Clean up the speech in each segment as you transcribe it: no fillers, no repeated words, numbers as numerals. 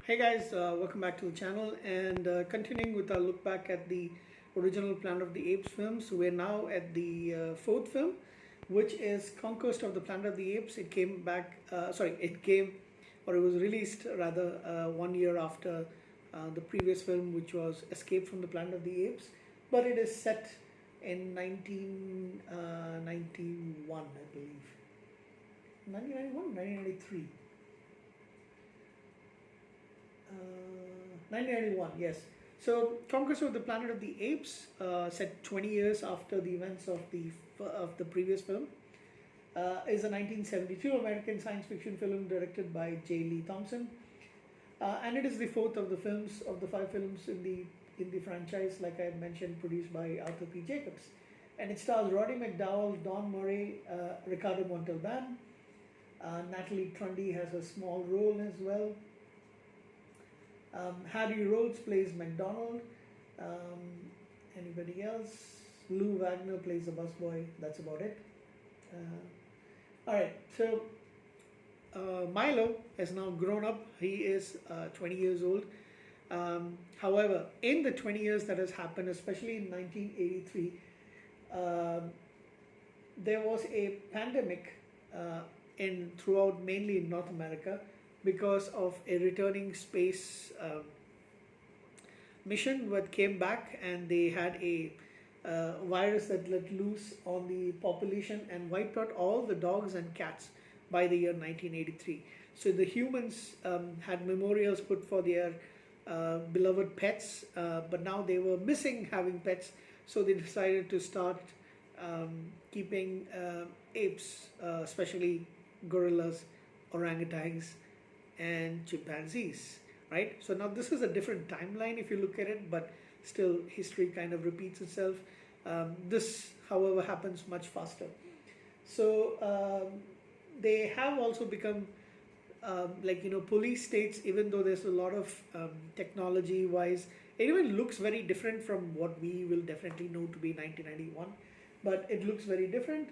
Hey guys, welcome back to the channel and continuing with our look back at the original Planet of the Apes films. We're now at the fourth film, which is Conquest of the Planet of the Apes. It came back, it was released rather 1 year after the previous film, which was Escape from the Planet of the Apes, but it is set in 1991, I believe. 1991, 1993. 1991, yes. So, Conquest of the Planet of the Apes, set 20 years after the events of the previous film, is a 1972 American science fiction film directed by J. Lee Thompson, and it is the fourth of the five films in the franchise, like I mentioned, produced by Arthur P. Jacobs, and it stars Roddy McDowall, Don Murray, Ricardo Montalban. Natalie Trundy has a small role as well. Harry Rhodes plays McDonald. Anybody else? Lou Wagner plays the busboy. That's about it. Alright, so Milo has now grown up. He is 20 years old. However, in the 20 years that has happened, especially in 1983, there was a pandemic throughout mainly in North America, because of a returning space mission that came back, and they had a virus that let loose on the population and wiped out all the dogs and cats by the year 1983. So the humans had memorials put for their beloved pets, but now they were missing having pets, so they decided to start keeping apes, especially gorillas, orangutans, and chimpanzees, right? So now this is a different timeline if you look at it, but still history kind of repeats itself. This, however, happens much faster. So they have also become police states, even though there's a lot of technology wise. It even looks very different from what we will definitely know to be 1991, but it looks very different,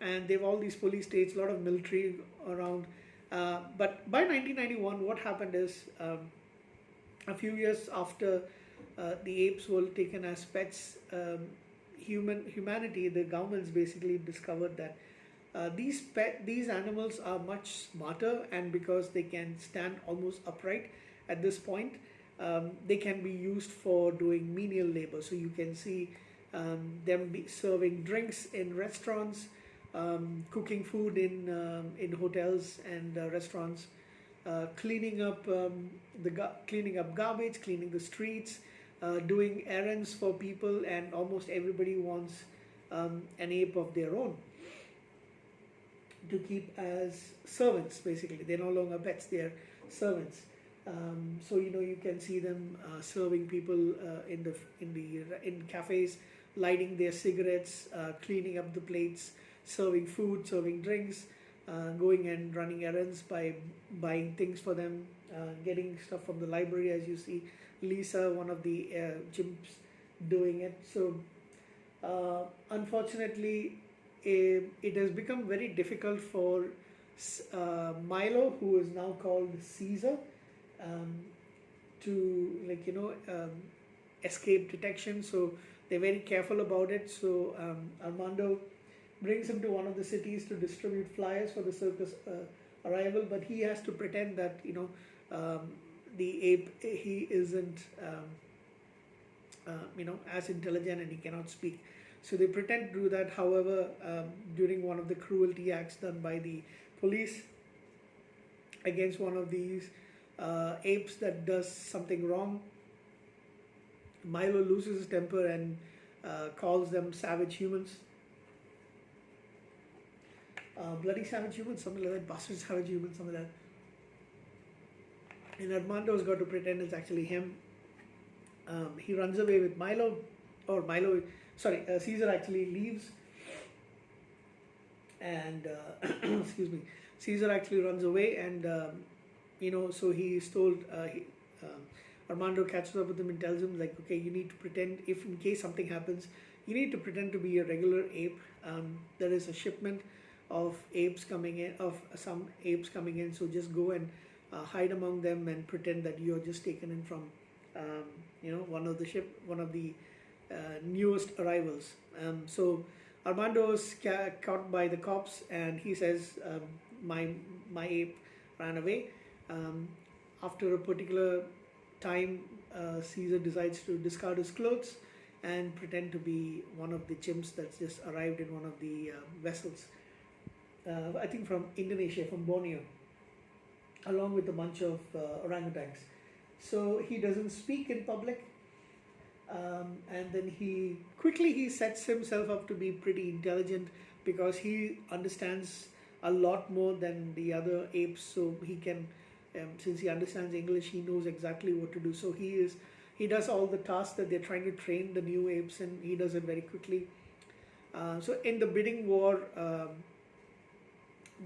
and they have all these police states, a lot of military around. But by 1991, what happened is, a few years after the apes were taken as pets, humanity, the governments basically discovered that these animals are much smarter, and because they can stand almost upright at this point, they can be used for doing menial labor. So you can see them serving drinks in restaurants, cooking food in hotels and restaurants, cleaning up garbage, cleaning the streets, doing errands for people, and almost everybody wants an ape of their own to keep as servants. Basically, they're no longer pets; they're servants. So you can see them serving people in cafes, lighting their cigarettes, cleaning up the plates, serving food, serving drinks, going and running errands by buying things for them, getting stuff from the library, as you see Lisa, one of the chimps, doing it. So unfortunately, it has become very difficult for Milo, who is now called Caesar, to escape detection. So they're very careful about it. So Armando brings him to one of the cities to distribute flyers for the circus arrival, but he has to pretend that the ape, he isn't as intelligent, and he cannot speak. So they pretend to do that. However, during one of the cruelty acts done by the police against one of these apes that does something wrong, Milo loses his temper and calls them savage humans. Bloody savage humans, something like that, bastard savage humans, something like that. And Armando's got to pretend it's actually him. He runs away with Caesar actually leaves, and excuse me, Caesar actually runs away, and so he is told, Armando catches up with him and tells him, like, okay, you need to pretend, if in case something happens, you need to pretend to be a regular ape. There is a shipment of some apes coming in, so just go and hide among them and pretend that you're just taken in from one of the newest arrivals. So Armando is caught by the cops, and he says, "My ape ran away." Um, After a particular time, Caesar decides to discard his clothes and pretend to be one of the chimps that's just arrived in one of the vessels. I think from Indonesia, from Borneo, along with a bunch of orangutans. So he doesn't speak in public, and then he sets himself up to be pretty intelligent because he understands a lot more than the other apes. So he can, since he understands English, he knows exactly what to do. So he does all the tasks that they're trying to train the new apes, and he does it very quickly. So in the bidding war,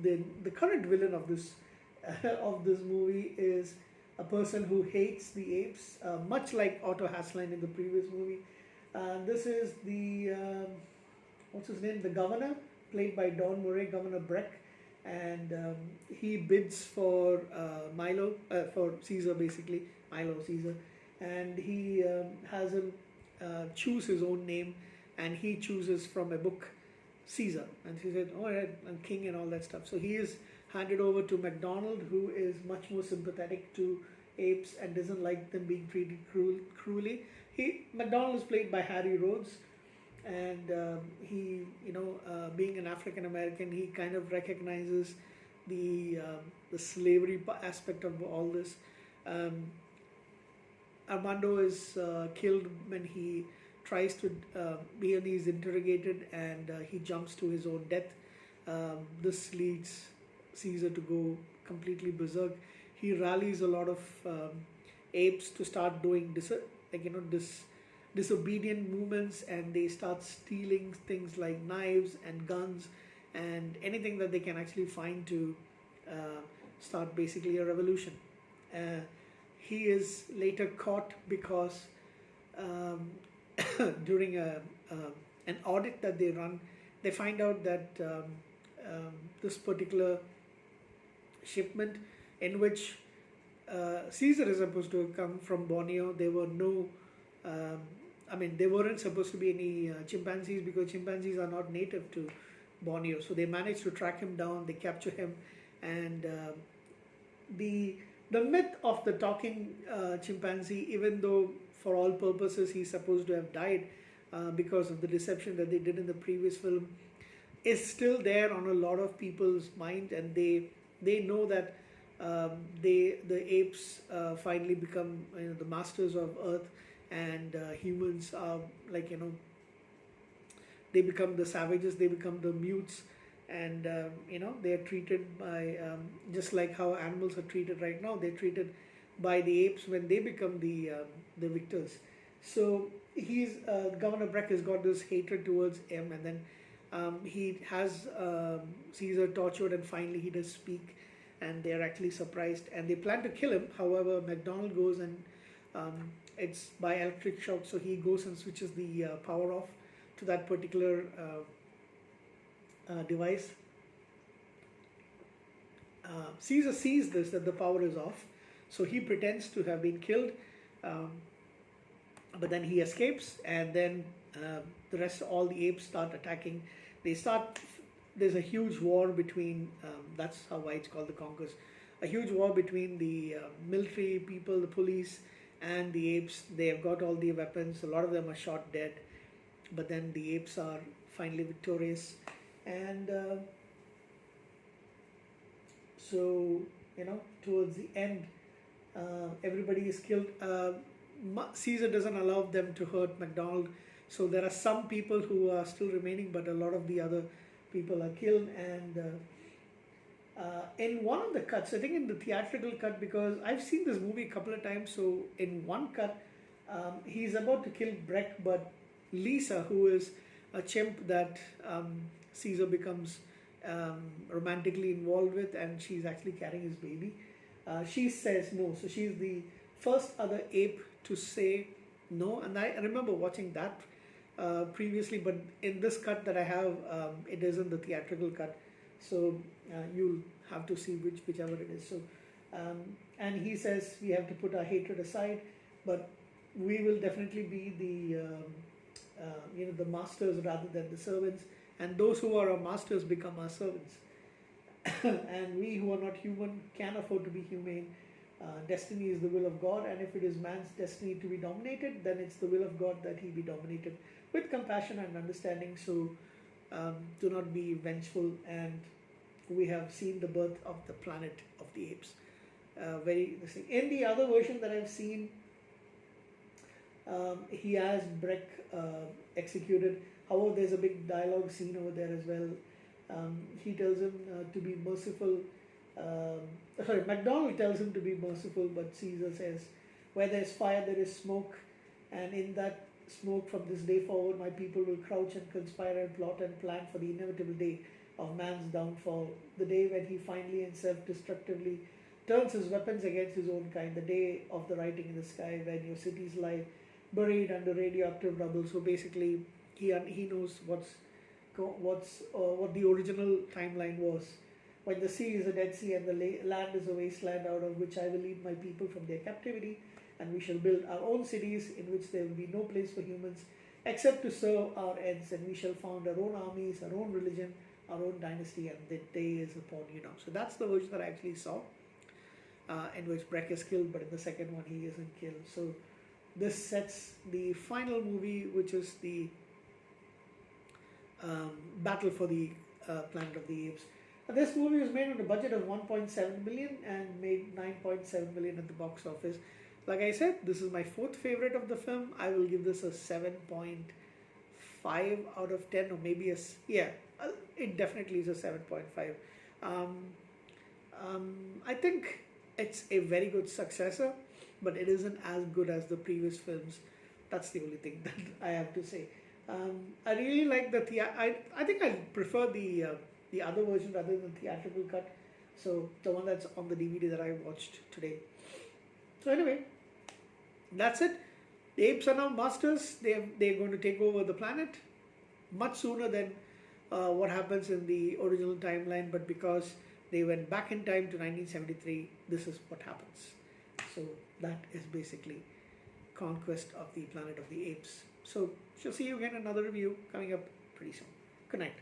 the current villain of this of this movie is a person who hates the apes, much like Otto Hasline in the previous movie. This is the what's his name? The governor, played by Don Murray, Governor Breck, and he bids for for Caesar, basically Milo Caesar, and he has him choose his own name, and he chooses from a book Caesar, and he said, "All right, I'm king," and all that stuff. So he is handed over to MacDonald, who is much more sympathetic to apes and doesn't like them being treated cruelly. MacDonald is played by Harry Rhodes, and being an African American, he kind of recognizes the slavery aspect of all this. Armando is killed when he tries to when he's interrogated, and he jumps to his own death. This leads Caesar to go completely berserk. He rallies a lot of apes to start doing disobedient movements, and they start stealing things like knives and guns and anything that they can actually find to start basically a revolution. He is later caught because during an audit that they run, they find out that this particular shipment in which Caesar is supposed to come from Borneo, there were no there weren't supposed to be any chimpanzees, because chimpanzees are not native to Borneo. So they managed to track him down, they capture him, and the myth of the talking chimpanzee, even though for all purposes he's supposed to have died because of the deception that they did in the previous film, is still there on a lot of people's mind, and they know that the apes finally become the masters of Earth, and humans are they become the savages, they become the mutes, and they are treated by just like how animals are treated right now. They're treated by the apes when they become the victors. So Governor Breck has got this hatred towards him, and then he has Caesar tortured, and finally he does speak, and they're actually surprised, and they plan to kill him. However, MacDonald goes, and it's by electric shock, so he goes and switches the power off to that particular device. Caesar sees this, that the power is off, so he pretends to have been killed, but then he escapes, and then the rest, all the apes start attacking. There's a huge war between, that's why it's called the Conquest, a huge war between the military people, the police, and the apes. They have got all the weapons, a lot of them are shot dead, but then the apes are finally victorious, and so towards the end, everybody is killed. Caesar doesn't allow them to hurt MacDonald, so there are some people who are still remaining, but a lot of the other people are killed. And in one of the cuts, I think in the theatrical cut, because I've seen this movie a couple of times, so in one cut, he's about to kill Breck, but Lisa, who is a chimp that Caesar becomes romantically involved with, and she's actually carrying his baby, she says no. So she's the first other ape to say no, and I remember watching that previously, but in this cut that I have, it isn't the theatrical cut, so you'll have to see whichever it is. So And he says we have to put our hatred aside, but we will definitely be the masters rather than the servants, and those who are our masters become our servants. And we who are not human can afford to be humane. Destiny is the will of God, and if it is man's destiny to be dominated, then it's the will of God that he be dominated with compassion and understanding. So do not be vengeful, and we have seen the birth of the planet of the apes. Very interesting. In the other version that I've seen, he has Breck executed. However, there's a big dialogue scene over there as well. He tells him to be merciful. MacDonald tells him to be merciful, but Caesar says, where there's fire, there is smoke, and in that smoke from this day forward, my people will crouch and conspire and plot and plan for the inevitable day of man's downfall, the day when he finally and self-destructively turns his weapons against his own kind, the day of the writing in the sky, when your cities lie buried under radioactive rubble. So basically, he knows what the original timeline was. When the sea is a dead sea and the land is a wasteland out of which I will lead my people from their captivity, and we shall build our own cities in which there will be no place for humans except to serve our ends, and we shall found our own armies, our own religion, our own dynasty, and the day is upon you now. So that's the version that I actually saw, in which Breck is killed, but in the second one he isn't killed. So this sets the final movie, which is the battle for the Planet of the Apes. This movie was made on a budget of 1.7 million and made 9.7 million at the box office. Like I said, this is my fourth favorite of the film. I will give this a 7.5 out of 10, or maybe it definitely is a 7.5. I think it's a very good successor, but it isn't as good as the previous films. That's the only thing that I have to say. I really like the I think I prefer the other version rather than the theatrical cut. So the one that's on the DVD that I watched today. So anyway, that's it. The apes are now masters. They're going to take over the planet much sooner than what happens in the original timeline. But because they went back in time to 1973, this is what happens. So that is basically Conquest of the Planet of the Apes. So she'll see you again in another review coming up pretty soon. Good night.